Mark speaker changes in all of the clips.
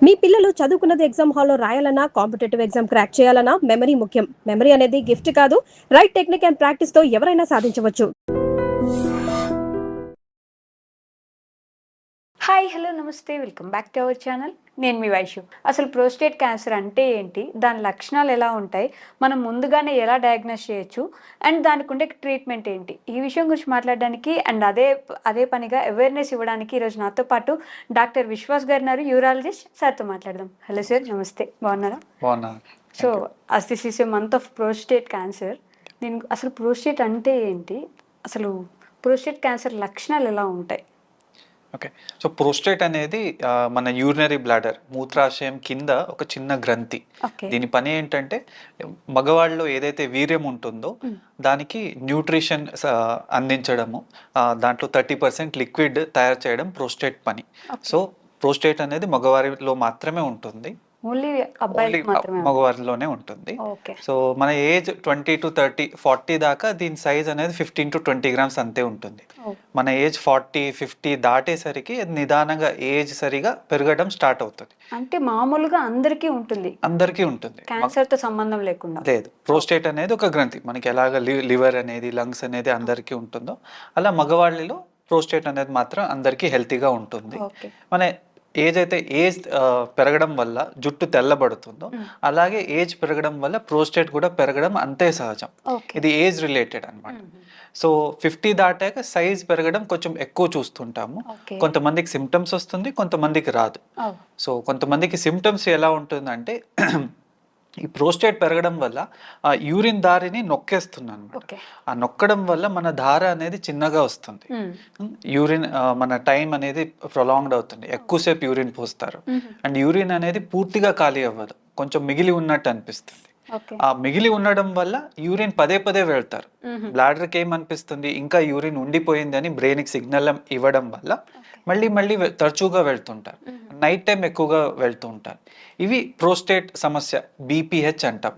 Speaker 1: మీ పిల్లలు చదువుకున్నది ఎగ్జామ్ హాల్లో రాయాలన్నా కాంపిటేటివ్ ఎగ్జామ్ క్రాక్ చేయాలన్నా మెమరీ ముఖ్యం. మెమరీ అనేది గిఫ్ట్ కాదు, రైట్ టెక్నిక్ అండ్ ప్రాక్టీస్ తో ఎవరైనా సాధించవచ్చు.
Speaker 2: హాయ్ హలో నమస్తే, welcome back to our channel. నేను మీ వైషు. అసలు ప్రోస్టేట్ క్యాన్సర్ అంటే ఏంటి, దాని లక్షణాలు ఎలా ఉంటాయి, మనం ముందుగానే ఎలా డయాగ్నోస్ చేయొచ్చు, అండ్ దానికి ఉండే ట్రీట్మెంట్ ఏంటి, ఈ విషయం గురించి మాట్లాడడానికి అండ్ అదే పనిగా అవేర్నెస్ ఇవ్వడానికి ఈరోజు నాతో పాటు డాక్టర్ విశ్వాస్ గారు ఉన్నారు, యూరాలజిస్ట్. సార్తో మాట్లాడదాం. హలో సార్, నమస్తే. బాగున్నారా? So as this is a month of prostate cancer. దీని అసలు ప్రోస్టేట్ అంటే ఏంటి, అసలు ప్రోస్టేట్ క్యాన్సర్ లక్షణాలు ఎలా ఉంటాయి?
Speaker 3: ఓకే, సో ప్రోస్టేట్ అనేది మన యూరినరీ బ్లాడర్, మూత్రాశయం కింద ఒక చిన్న గ్రంథి. దీని పని ఏంటంటే మగవాళ్ళలో ఏదైతే వీర్యం ఉంటుందో దానికి న్యూట్రిషన్ అందించడము, దాంట్లో 30% లిక్విడ్ తయారు చేయడం ప్రోస్టేట్ పని. సో ప్రోస్టేట్ అనేది మగవారిలో మాత్రమే ఉంటుంది, మగవారిలోనే ఉంటుంది. సో మన ఏజ్ 20 to 30, 40 దాకా దీని సైజ్ అనేది 15 to 20 grams అంతే ఉంటుంది. మన ఏజ్ 40, 50 దాటేసరికి నిదానంగా ఏజ్ సరిగా పెరగడం స్టార్ట్ అవుతుంది.
Speaker 2: అంటే మామూలుగా అందరికీ ఉంటుంది,
Speaker 3: క్యాన్సర్
Speaker 2: తో సంబంధం లేకుండా
Speaker 3: లేదు. ప్రోస్టేట్ అనేది ఒక గ్రంథి, మనకి ఎలాగ లివర్ అనేది, లంగ్స్ అనేది అందరికీ ఉంటుందో అలా మగవాళ్ళలో ప్రోస్టేట్ అనేది మాత్రం అందరికీ హెల్తీగా ఉంటుంది. మన ఏజ్ పెరగడం వల్ల జుట్టు తెల్లబడుతుందో అలాగే ఏజ్ పెరగడం వల్ల ప్రోస్టేట్ కూడా పెరగడం అంతే సహజం. ఇది ఏజ్ రిలేటెడ్ అనమాట. సో 50 దాటాక సైజ్ పెరగడం కొంచెం ఎక్కువ చూస్తుంటాము. కొంతమందికి సిమ్టమ్స్ వస్తుంది, కొంతమందికి రాదు. సో కొంతమందికి సిమ్టమ్స్ ఎలా ఉంటుందంటే ఈ ప్రోస్టేట్ పెరగడం వల్ల ఆ యూరిన్ దారిని నొక్కేస్తున్నాను అనమాట. ఆ నొక్కడం వల్ల మన ధార అనేది చిన్నగా వస్తుంది. యూరిన్ మన టైం అనేది ప్రొలాంగ్డ్ అవుతుంది, ఎక్కువసేపు యూరిన్ పోస్తారు. అండ్ యూరిన్ అనేది పూర్తిగా ఖాళీ అవ్వదు, కొంచెం మిగిలి ఉన్నట్టు అనిపిస్తుంది. ఆ మిగిలి ఉండడం వల్ల యూరిన్ పదే పదే వెళ్తారు. బ్లాడర్కి ఏమనిపిస్తుంది, ఇంకా యూరిన్ ఉండిపోయింది అని బ్రెయిన్కి సిగ్నల్ ఇవ్వడం వల్ల మళ్ళీ మళ్ళీ తరచుగా వెళ్తుంటారు. నైట్ టైం ఎక్కువగా వెళ్తూ ఉంటారు. ఇవి ప్రోస్టేట్ సమస్య, బీపీహెచ్ అంటాం,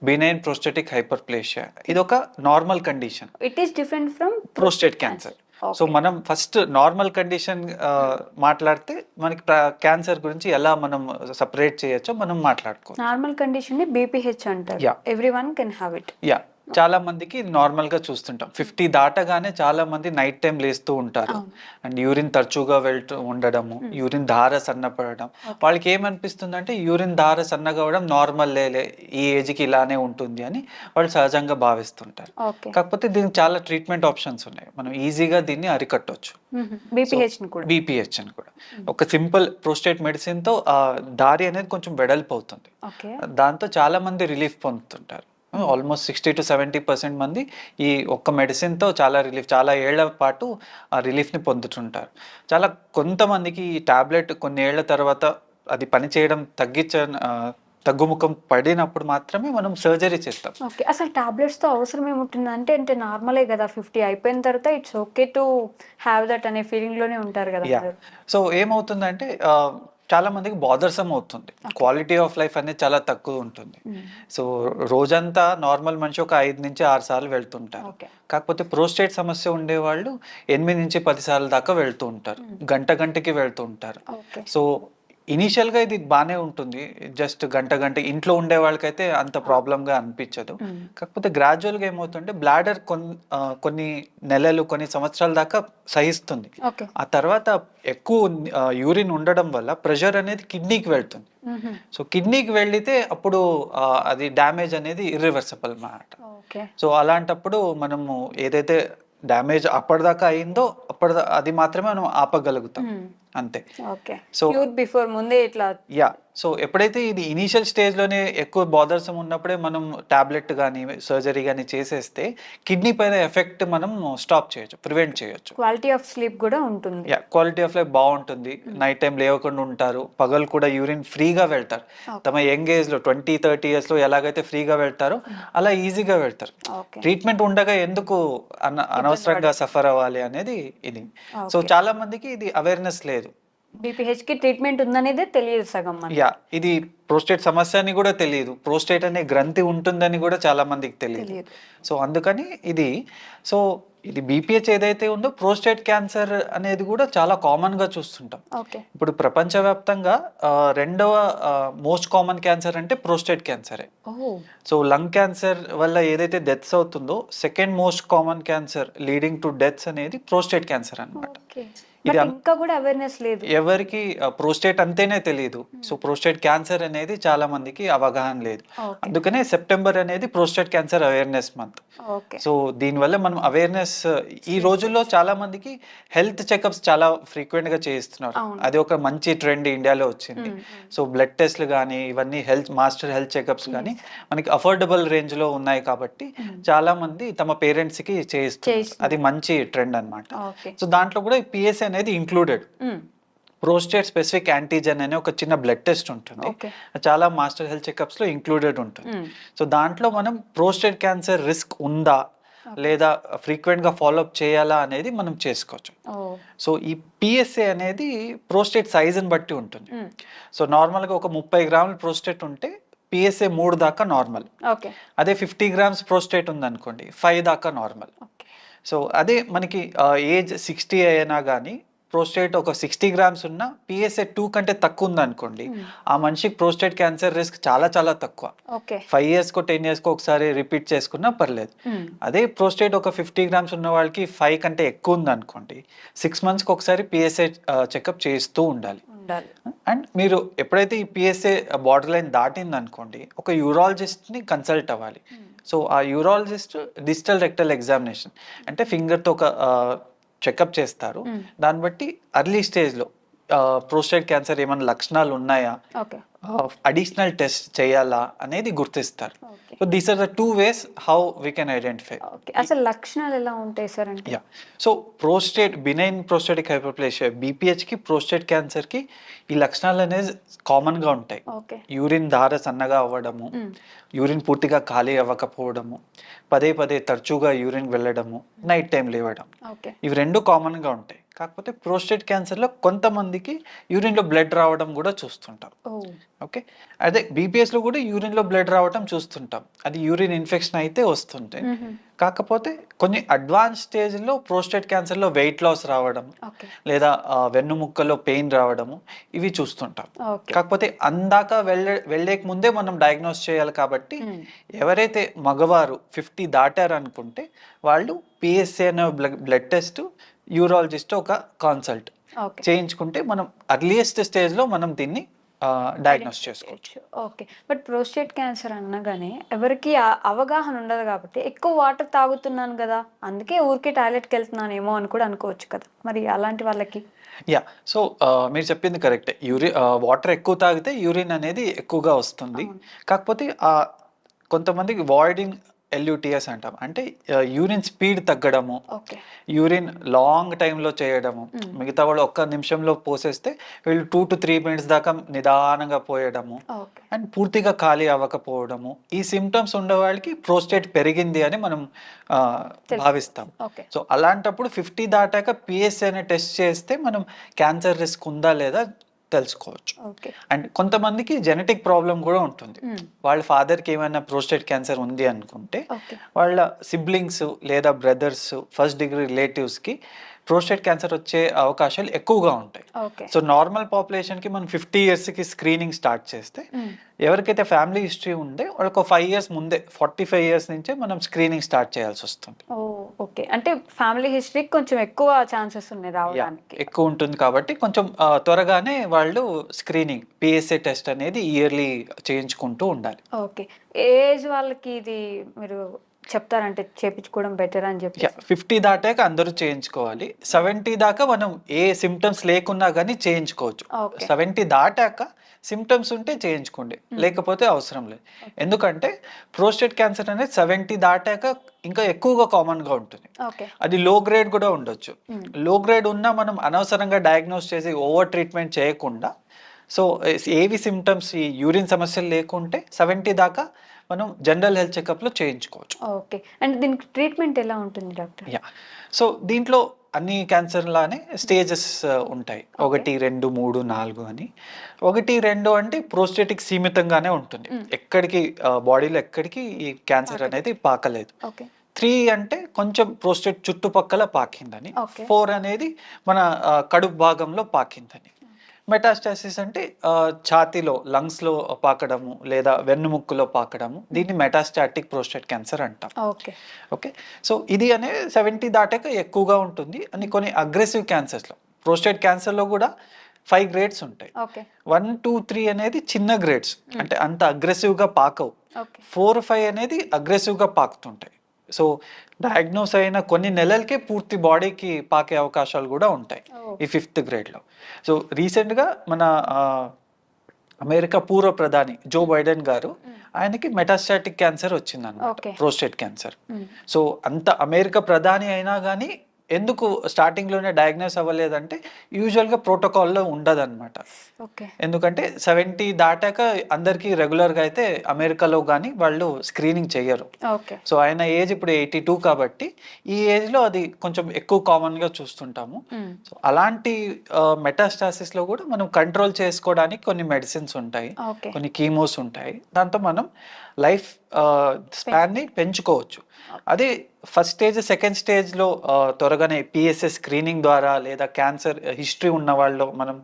Speaker 3: బినైన్ ప్రోస్టేటిక్ హైపర్ప్లేషియా. ఇది ఒక normal condition.
Speaker 2: It is different from
Speaker 3: prostate cancer. So మనం ఫస్ట్ నార్మల్ కండిషన్ మాట్లాడితే మనకి క్యాన్సర్ గురించి ఎలా మనం సెపరేట్ చేయొచ్చో మనం మాట్లాడుకోవచ్చు.
Speaker 2: నార్మల్ కండిషన్ ని బీపీహెచ్ అంటారు. Everyone can have it.
Speaker 3: చాలా మందికి నార్మల్ గా చూస్తుంటాం. 50 దాటగానే చాలా మంది నైట్ టైం లేస్తూ ఉంటారు అండ్ యూరిన్ తరచుగా వెళ్తూ ఉండడము, యూరిన్ ధార సన్నపడడం. వాళ్ళకి ఏమనిపిస్తుంది అంటే యూరిన్ ధార సన్నగా అవడం నార్మల్, ఈ ఏజ్ కి ఇలానే ఉంటుంది అని వాళ్ళు సహజంగా భావిస్తుంటారు. కాకపోతే దీనికి చాలా ట్రీట్మెంట్ ఆప్షన్స్ ఉన్నాయి, మనం ఈజీగా దీన్ని అరికట్టవచ్చు. బీపీహెచ్ అని కూడా ఒక సింపుల్ ప్రోస్టేట్ మెడిసిన్ తో ఆ దారి అనేది కొంచెం వెడల్పు అవుతుంది. దాంతో చాలా మంది రిలీఫ్ పొందుతుంటారు. ఆల్మోస్ట్ 60 to 70% మంది ఈ ఒక్క మెడిసిన్తో చాలా ఏళ్ల పాటు ఆ రిలీఫ్ని పొందుతుంటారు. కొంతమందికి ఈ టాబ్లెట్ కొన్ని ఏళ్ల తర్వాత అది పనిచేయడం తగ్గుముఖం పడినప్పుడు మాత్రమే మనం సర్జరీ చేస్తాం.
Speaker 2: అసలు టాబ్లెట్స్ తో అవసరం ఏముంటుంది అంటే నార్మలే కదా, 50 అయిపోయిన తర్వాత it's okay to have that అనే ఫీలింగ్ లోనే ఉంటారు కదా.
Speaker 3: సో ఏమవుతుందంటే చాలా మందికి బాదర్సమ్ అవుతుంది, క్వాలిటీ ఆఫ్ లైఫ్ అనేది చాలా తక్కువ ఉంటుంది. సో రోజంతా నార్మల్ మనిషి ఒక 5 నుంచి 6 సార్లు వెళ్తుంటారు. కాకపోతే ప్రోస్టేట్ సమస్య ఉండేవాళ్ళు 8 నుంచి 10 సార్లు దాకా వెళ్తూ ఉంటారు, గంటకి వెళ్తూ ఉంటారు. సో ఇనీషియల్గా ఇది బాగానే ఉంటుంది, జస్ట్ గంట ఇంట్లో ఉండే వాళ్ళకైతే అంత ప్రాబ్లంగా అనిపించదు. కాకపోతే గ్రాడ్యువల్గా ఏమవుతుంటే బ్లాడర్ కొన్ని నెలలు, కొన్ని సంవత్సరాల దాకా సహిస్తుంది. ఆ తర్వాత ఎక్కువ యూరిన్ ఉండడం వల్ల ప్రెషర్ అనేది కిడ్నీకి వెళ్తుంది. సో కిడ్నీకి వెళ్తే అప్పుడు అది డ్యామేజ్ అనేది ఇర్రివర్సిబుల్ అన్నమాట. సో అలాంటప్పుడు మనము ఏదైతే డ్యామేజ్ అప్పటిదాకా అయిందో అది మాత్రమే మనం ఆపగలుగుతాం, అంతే.
Speaker 2: సో బిఫోర్ ముందే ఇట్లా
Speaker 3: సో ఎప్పుడైతే ఇది ఇనీషియల్ స్టేజ్ లోనే ఎక్కువ బాదర్సం ఉన్నప్పుడే మనం టాబ్లెట్ కానీ సర్జరీ కానీ చేసేస్తే కిడ్నీ పైన ఎఫెక్ట్ మనం స్టాప్ చేయొచ్చు, ప్రివెంట్ చేయొచ్చు.
Speaker 2: క్వాలిటీ ఆఫ్ స్లీప్ కూడా ఉంటుంది.
Speaker 3: క్వాలిటీ ఆఫ్ లైఫ్ బాగుంటుంది. నైట్ టైం లేవకుండా ఉంటారు, పగలు కూడా యూరిన్ ఫ్రీగా వెళ్తారు. తమ యంగ్ ఏజ్ లో 20-30 years లో ఎలాగైతే ఫ్రీగా వెళ్తారో అలా ఈజీగా వెళ్తారు. ట్రీట్మెంట్ ఉండగా ఎందుకు అనవసరంగా సఫర్ అవ్వాలి అనేది ఇది. సో చాలా మందికి ఇది అవేర్నెస్ లేదు,
Speaker 2: బీపీహెచ్ కి ట్రీట్మెంట్ ఉందనేదే తెలియదు సగం.
Speaker 3: ఇది ప్రోస్టేట్ సమస్య అని కూడా తెలియదు, ప్రోస్టేట్ అనే గ్రంథి ఉంటుందని కూడా చాలా మందికి తెలియదు. సో అందుకని ఇది ఇది బీపీహెచ్ ఏదైతే ఉందో ప్రోస్టేట్ క్యాన్సర్ అనేది కూడా చాలా కామన్ గా చూస్తుంటాం.
Speaker 2: ఓకే.
Speaker 3: ఇప్పుడు ప్రపంచవ్యాప్తంగా రెండవ మోస్ట్ కామన్ క్యాన్సర్ అంటే ప్రోస్టేట్ క్యాన్సరే.
Speaker 2: ఓహ్!
Speaker 3: సో లంగ్ క్యాన్సర్ వల్ల ఏదైతే డెత్స్ అవుతుందో second most common cancer leading to deaths అనేది ప్రోస్టేట్ క్యాన్సర్ అన్నమాట.
Speaker 2: ఓకే.
Speaker 3: ఇది
Speaker 2: బట్ ఇంకా కూడా అవేర్‌నెస్ లేదు.
Speaker 3: ఎవరికి ప్రోస్టేట్ అంతేనే తెలియదు. సో ప్రోస్టేట్ క్యాన్సర్ అనేది చాలా మందికి అవగాహన లేదు.
Speaker 2: ఓకే.
Speaker 3: అందుకనే సెప్టెంబర్ అనేది prostate cancer awareness month.
Speaker 2: Okay.
Speaker 3: So దీనివల్ల మనం అవేర్నెస్ ఈ రోజుల్లో చాలా మందికి హెల్త్ చెకప్స్ చాలా ఫ్రీక్వెంట్ గా చేయిస్తున్నారు.
Speaker 2: అవును.
Speaker 3: అది ఒక మంచి ట్రెండ్ ఇండియాలో వచ్చింది. సో బ్లడ్ టెస్ట్లు కానీ ఇవన్నీ మాస్టర్ హెల్త్ చెకప్స్ కానీ మనకి అఫోర్డబుల్ రేంజ్ లో ఉన్నాయి కాబట్టి చాలా మంది తమ పేరెంట్స్ కి చేయిస్తున్నారు. అది మంచి ట్రెండ్ అన్నమాట.
Speaker 2: ఓకే.
Speaker 3: సో దాంట్లో కూడా పిఎస్ఏ అనేది ఇంక్లూడెడ్. ప్రోస్టేట్ స్పెసిఫిక్ యాంటీజెన్ అనే ఒక చిన్న బ్లడ్ టెస్ట్ ఉంటుంది.
Speaker 2: ఓకే.
Speaker 3: చాలా మాస్టర్ హెల్త్ చెకప్స్ లో ఇంక్లూడెడ్ ఉంటుంది. సో దాంట్లో మనం ప్రోస్టేట్ క్యాన్సర్ రిస్క్ ఉందా లేదా ఫ్రీక్వెంట్ గా ఫాలోఅప్ చేయాలా అనేది మనం చేసుకోవచ్చు.
Speaker 2: ఓహ్!
Speaker 3: సో ఈ పిఎస్ఏ అనేది ప్రోస్టేట్ సైజుని బట్టి ఉంటుంది. సో నార్మల్ గా ఒక 30 గ్రాముల ప్రోస్టేట్ ఉంటే పిఎస్ఏ 3 దాకా నార్మల్.
Speaker 2: ఓకే.
Speaker 3: అదే 50 గ్రామ్స్ ప్రోస్టేట్ ఉందనుకోండి 5 దాకా నార్మల్.
Speaker 2: ఓకే.
Speaker 3: సో అదే మనకి ఏజ్ 60 అయినా కానీ ప్రోస్టేట్ ఒక 60 గ్రామ్స్ ఉన్న పిఎస్ఏ 2 కంటే తక్కువ ఉందనుకోండి ఆ మనిషికి ప్రోస్టేట్ క్యాన్సర్ రిస్క్ చాలా చాలా తక్కువ.
Speaker 2: ఓకే.
Speaker 3: 5 ఇయర్స్కో 10 ఇయర్స్కో ఒకసారి రిపీట్ చేసుకున్నా పర్లేదు. అదే ప్రోస్టేట్ ఒక 50 గ్రామ్స్ ఉన్న వాళ్ళకి 5 కంటే ఎక్కువ ఉందనుకోండి 6 మంత్స్కి ఒకసారి పిఎస్ఏ చెకప్ చేస్తూ ఉండాలి. అండ్ మీరు ఎప్పుడైతే ఈ పిఎస్ఏ బార్డర్ లైన్ దాటింది అనుకోండి ఒక యూరాలజిస్ట్ని కన్సల్ట్ అవ్వాలి. సో ఆ యూరాలజిస్ట్ డిజిటల్ రెక్టల్ ఎగ్జామినేషన్ అంటే ఫింగర్తో ఒక చెకప్ చేస్తారు. దాన్ని బట్టి అర్లీ స్టేజ్లో ప్రోస్టేట్ క్యాన్సర్ ఏమైనా లక్షణాలు ఉన్నాయా, అడిషనల్ టెస్ట్ చేయాలా అనేది గుర్తిస్తారు. So these are the 2 ways how we can identify.
Speaker 2: అసలు లక్షణాలు ఎలా ఉంటాయి సార్ అంటే?
Speaker 3: Yeah, so prostate benign prostatic hyperplasia BPH కి ప్రోస్టేట్ క్యాన్సర్ కి ఈ లక్షణాలు అనేది కామన్ గా ఉంటాయి. యూరిన్ ధార సన్నగా అవ్వడము, యూరిన్ పూర్తిగా ఖాళీ అవ్వకపోవడము, పదే పదే తరచుగా యూరిన్ వెళ్ళడము, నైట్ టైం లేవడం, ఇవి 2 కామన్ గా ఉంటాయి. కాకపోతే ప్రోస్టేట్ క్యాన్సర్లో కొంతమందికి యూరిన్లో బ్లడ్ రావడం కూడా చూస్తుంటాం. ఓకే, అదే బీపీఎస్లో కూడా యూరిన్లో బ్లడ్ రావడం చూస్తుంటాం. అది యూరిన్ ఇన్ఫెక్షన్ అయితే వస్తుంటే. కాకపోతే కొన్ని అడ్వాన్స్ స్టేజ్లో ప్రోస్టేట్ క్యాన్సర్లో వెయిట్ లాస్ రావడం లేదా వెన్నుముక్కలో పెయిన్ రావడము ఇవి చూస్తుంటాం. కాకపోతే అందాక వెళ్ళేక ముందే మనం డయాగ్నోస్ చేయాలి. కాబట్టి ఎవరైతే మగవారు 50 దాటారు అనుకుంటే వాళ్ళు పిఎస్ఏ అనే బ్లడ్ టెస్ట్ యూరాలజిస్ట్ ఒక కన్సల్ట్ చేయించుకుంటే మనం అర్లియస్ట్ స్టేజ్లో మనం దీన్ని డయాగ్నోస్ చేసుకోవచ్చు.
Speaker 2: ఓకే, బట్ ప్రోస్టేట్ క్యాన్సర్ అనగానే ఎవరికి అవగాహన ఉండదు కాబట్టి ఎక్కువ వాటర్ తాగుతున్నాను కదా అందుకే ఊరికే టాయిలెట్కి వెళ్తున్నానేమో అని కూడా అనుకోవచ్చు కదా, మరి అలాంటి వాళ్ళకి?
Speaker 3: యా, సో మీరు చెప్పింది కరెక్టే. వాటర్ ఎక్కువ తాగితే యూరిన్ అనేది ఎక్కువగా వస్తుంది. కాకపోతే కొంతమందికి వాయిడింగ్ LUTS అంటాం, అంటే యూరిన్ స్పీడ్ తగ్గడము, యూరిన్ లాంగ్ టైంలో చేయడము. మిగతా వాళ్ళు 1 నిమిషంలో పోసేస్తే వీళ్ళు 2 to 3 minutes దాకా నిదానంగా పోయడము అండ్ పూర్తిగా ఖాళీ అవ్వకపోవడము. ఈ సిమ్టమ్స్ ఉండే వాళ్ళకి ప్రోస్టేట్ పెరిగింది అని మనం భావిస్తాం. సో అలాంటప్పుడు 50 దాటాక పిఎస్ఏ అనే టెస్ట్ చేస్తే మనం క్యాన్సర్ రిస్క్ ఉందా లేదా తెలుసుకోవచ్చు. అండ్ కొంతమందికి జెనెటిక్ ప్రాబ్లం కూడా ఉంటుంది. వాళ్ళ ఫాదర్కి ఏమైనా ప్రోస్టేట్ క్యాన్సర్ ఉంది అనుకుంటే వాళ్ళ సిబ్లింగ్స్ లేదా బ్రదర్స్ ఫస్ట్ డిగ్రీ రిలేటివ్స్కి ప్రోస్టేట్ క్యాన్సర్ వచ్చే అవకాశాలు ఎక్కువగా ఉంటాయి. సో నార్మల్ పాపులేషన్కి మనం 50 yearsకి స్క్రీనింగ్ స్టార్ట్ చేస్తే ఎవరికైతే ఫ్యామిలీ హిస్టరీ ఉంటే వాళ్ళకి 5 years ముందే 45 years నుంచే మనం స్క్రీనింగ్ స్టార్ట్ చేయాల్సి వస్తుంది.
Speaker 2: ఓకే, అంటే ఫ్యామిలీ హిస్టరీ కొంచెం ఎక్కువ ఛాన్సెస్ ఉన్నాయి రావడానికి,
Speaker 3: ఎక్కువ ఉంటుంది కాబట్టి కొంచెం త్వరగానే వాళ్ళు స్క్రీనింగ్ పిఎస్ఏ టెస్ట్ అనేది ఇయర్లీ చేయించుకుంటూ ఉండాలి.
Speaker 2: ఓకే, ఏజ్ వాళ్ళకి ఇది మీరు చెప్తారంటే చేయించుకోవడం బెటర్ అని చెప్పి?
Speaker 3: 50 దాటాక అందరూ చేయించుకోవాలి. 70 దాకా మనం ఏ సిమ్టమ్స్ లేకున్నా కానీ చేయించుకోవచ్చు. 70 దాటాక సిమ్టమ్స్ ఉంటే చేయించుకోండి, లేకపోతే అవసరం లేదు. ఎందుకంటే ప్రోస్టేట్ క్యాన్సర్ అనేది 70 దాటాక ఇంకా ఎక్కువగా కామన్ గా ఉంటుంది. అది లో గ్రేడ్ కూడా ఉండొచ్చు. లో గ్రేడ్ ఉన్నా మనం అనవసరంగా డయాగ్నోస్ చేసి ఓవర్ ట్రీట్మెంట్ చేయకుండా, సో ఏవి సిమ్టమ్స్ ఈ యూరిన్ సమస్యలు లేకుంటే 70 దాకా మనం జనరల్ హెల్త్ చెకప్లో చేయించుకోవచ్చు.
Speaker 2: ఓకే, అండ్ దీనికి ట్రీట్మెంట్ ఎలా ఉంటుంది డాక్టర్?
Speaker 3: యా, సో దీంట్లో అన్ని క్యాన్సర్ లానే స్టేజెస్ ఉంటాయి. 1, 2, 3, 4 అని. 1, 2 అంటే ప్రోస్టేటిక్ సీమితంగానే ఉంటుంది, ఎక్కడికి బాడీలో ఎక్కడికి ఈ క్యాన్సర్ అనేది పాకలేదు. 3 అంటే కొంచెం ప్రోస్టేట్ చుట్టుపక్కల పాకిందని,
Speaker 2: Okay.
Speaker 3: 4 అనేది మన కడుపు భాగంలో పాకిందని. మెటాస్టాసిస్ అంటే ఛాతీలో లంగ్స్లో పాకడము లేదా వెన్నుముక్కులో పాకడము, దీన్ని మెటాస్టాటిక్ ప్రోస్టేట్ క్యాన్సర్ అంటాం.
Speaker 2: ఓకే.
Speaker 3: ఓకే, సో ఇది అనేది 70 దాటాక ఎక్కువగా ఉంటుంది. అని కొన్ని అగ్రెసివ్ క్యాన్సర్స్లో, ప్రోస్టేట్ క్యాన్సర్లో కూడా 5 గ్రేడ్స్ ఉంటాయి.
Speaker 2: ఓకే.
Speaker 3: 1, 2, 3 అనేది చిన్న గ్రేడ్స్, అంటే అంత అగ్రెసివ్గా పాకవు.
Speaker 2: ఓకే.
Speaker 3: 4, 5 అనేది అగ్రెసివ్గా పాకుతుంటాయి. సో డయాగ్నోస్ అయిన కొన్ని నెలలకే పూర్తి బాడీకి పాకే అవకాశాలు కూడా ఉంటాయి ఈ 5th గ్రేడ్లో. సో రీసెంట్గా మన అమెరికా పూర్వ ప్రధాని జో బైడెన్ గారు, ఆయనకి మెటాస్టాటిక్ క్యాన్సర్ వచ్చిందన్నమాట,
Speaker 2: Okay.
Speaker 3: Prostate cancer. సో అంత అమెరికా ప్రధాని అయినా కానీ ఎందుకు స్టార్టింగ్లోనే డయాగ్నోస్ అవ్వలేదంటే యూజువల్గా ప్రోటోకాల్లో ఉండదన్నమాట.
Speaker 2: ఓకే.
Speaker 3: ఎందుకంటే 70 దాటాక అందరికీ రెగ్యులర్గా అయితే అమెరికాలో కానీ వాళ్ళు స్క్రీనింగ్ చేయరు.
Speaker 2: ఓకే.
Speaker 3: సో ఆయన ఏజ్ ఇప్పుడు 82 కాబట్టి ఈ ఏజ్లో అది కొంచెం ఎక్కువ కామన్గా చూస్తుంటాము. సో అలాంటి మెటాస్టాసిస్లో కూడా మనం కంట్రోల్ చేసుకోవడానికి కొన్ని మెడిసిన్స్ ఉంటాయి,
Speaker 2: ఓకే.
Speaker 3: కొన్ని కీమోస్ ఉంటాయి. దాంతో మనం లైఫ్ స్పాన్ని పెంచుకోవచ్చు. అదే ఫస్ట్ స్టేజ్, సెకండ్ స్టేజ్లో త్వరగానే పిఎస్ఎస్ స్క్రీనింగ్ ద్వారా లేదా క్యాన్సర్ హిస్టరీ ఉన్న వాళ్ళు మనం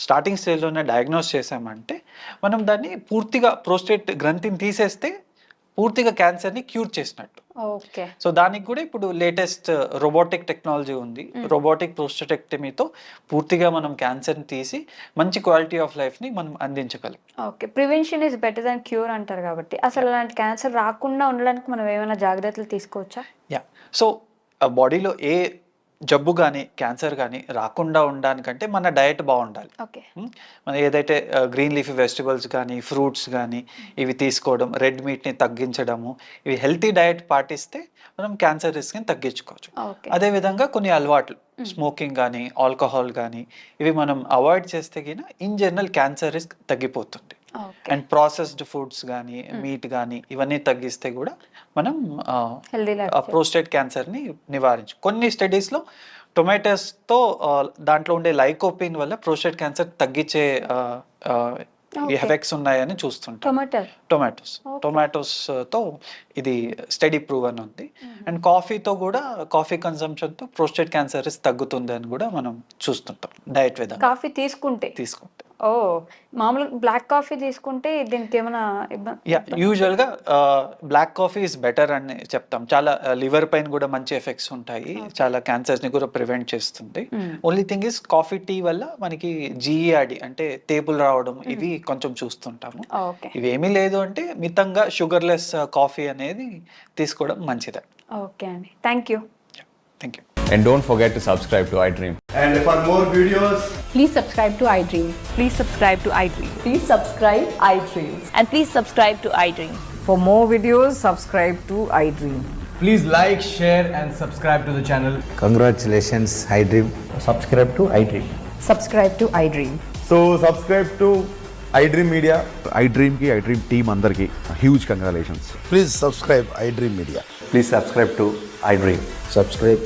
Speaker 3: స్టార్టింగ్ స్టేజ్లోనే డయాగ్నోస్ చేసామంటే మనం దాన్ని పూర్తిగా ప్రోస్టేట్ గ్రంథిని తీసేస్తే పూర్తిగా క్యాన్సర్ని క్యూర్ చేసినట్టు.
Speaker 2: ఓకే.
Speaker 3: సో దానికి కూడా ఇప్పుడు లేటెస్ట్ రోబోటిక్ టెక్నాలజీ ఉంది. రోబోటిక్ ప్రోస్టెటెక్టమీతో పూర్తిగా మనం క్యాన్సర్ని తీసి మంచి క్వాలిటీ ఆఫ్ లైఫ్ని మనం అందించగలం.
Speaker 2: Okay. Prevention is better than cure అంటారు కాబట్టి అసలు అలాంటి క్యాన్సర్ రాకుండా ఉండడానికి మనం ఏమైనా జాగ్రత్తలు తీసుకోవచ్చా?
Speaker 3: యా, సో బాడీలో ఏ జబ్బు కానీ క్యాన్సర్ కానీ రాకుండా ఉండడానికంటే మన డయట్ బాగుండాలి.
Speaker 2: ఓకే.
Speaker 3: మనం ఏదైతే గ్రీన్ లీఫీ వెజిటబుల్స్ కానీ ఫ్రూట్స్ కానీ ఇవి తీసుకోవడం, రెడ్ మీట్ని తగ్గించడము, ఇవి హెల్తీ డయట్ పాటిస్తే మనం క్యాన్సర్ రిస్క్ని తగ్గించుకోవచ్చు.
Speaker 2: ఓకే.
Speaker 3: అదేవిధంగా కొన్ని అలవాట్లు, స్మోకింగ్ కానీ ఆల్కహాల్ కానీ ఇవి మనం అవాయిడ్ చేస్తే గిన ఇన్ జనరల్ క్యాన్సర్ రిస్క్ తగ్గిపోతుంది.
Speaker 2: ఓకే.
Speaker 3: అండ్ ప్రాసెస్డ్ ఫుడ్స్ కానీ మీట్ కానీ ఇవన్నీ తగ్గిస్తే కూడా మనం
Speaker 2: హెల్దీ లైఫ్.
Speaker 3: ప్రోస్టేట్ క్యాన్సర్ని నివారించు. కొన్ని స్టడీస్లో టొమాటోస్తో దాంట్లో ఉండే లైకోపిన్ వల్ల ప్రోస్టేట్ క్యాన్సర్ తగ్గించే ఎఫెక్ట్స్ ఉన్నాయని చూస్తుంటాం. టొమాటోస్తో ఇది స్టడీ ప్రూవ్ అని ఉంది. అండ్ కాఫీతో కూడా, కాఫీ కన్సంప్షన్తో ప్రోస్టేట్ క్యాన్సర్ తగ్గుతుంది అని కూడా మనం చూస్తుంటాం డయట్ విధానం.
Speaker 2: కాఫీ తీసుకుంటే ఓ మామూలు బ్లాక్ కాఫీ తీసుకుంటే దీనికి ఏమైనా
Speaker 3: యా, యూజువల్గా బ్లాక్ కాఫీ ఇస్ బెటర్ అని చెప్తాం. చాలా లివర్ పైన కూడా మంచి ఎఫెక్ట్స్ ఉంటాయి, చాలా క్యాన్సర్స్ని కూడా ప్రివెంట్ చేస్తుంది. Only thing is coffee tea వల్ల మనకి జీఈఆర్డి అంటే తేపులు రావడం ఇవి కొంచెం చూస్తుంటాము. ఇవి ఏమీ లేదు అంటే మితంగా షుగర్లెస్ కాఫీ అనేది తీసుకోవడం మంచిదే.
Speaker 2: ఓకే అండి, thank you.
Speaker 3: Thank you.
Speaker 4: And don't forget to subscribe to iDream.
Speaker 5: And for more videos,
Speaker 6: Please subscribe to iDream.
Speaker 7: Please subscribe to iDream.
Speaker 6: Please subscribe iDream.
Speaker 7: And please subscribe to iDream.
Speaker 8: For more videos, subscribe to iDream.
Speaker 5: please like, share, and subscribe to the channel.
Speaker 9: Congratulations, iDream.
Speaker 5: Subscribe to iDream.
Speaker 6: Subscribe to iDream.
Speaker 5: So subscribe to iDream Media.
Speaker 10: iDream ki iDream team andarki huge congratulations.
Speaker 9: Please subscribe iDream Media.
Speaker 4: Please subscribe to iDream.
Speaker 9: Subscribe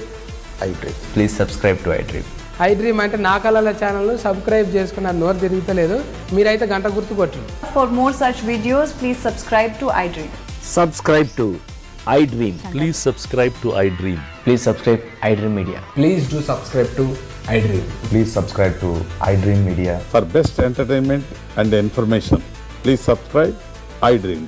Speaker 9: iDream.
Speaker 4: Please subscribe to iDream.
Speaker 8: iDream అంటే నా కళల channel subscribe చేసుకున్న నోరు తిరుగుతలేదు, మీరైతే గంట గుర్తు కొట్టండి.
Speaker 6: For more such videos, please subscribe to iDream.
Speaker 9: Subscribe to iDream.
Speaker 10: Please subscribe to iDream.
Speaker 4: Please subscribe iDream Media.
Speaker 5: Please do subscribe to iDream.
Speaker 4: Please subscribe to iDream Media.
Speaker 10: For best entertainment and information, please subscribe iDream.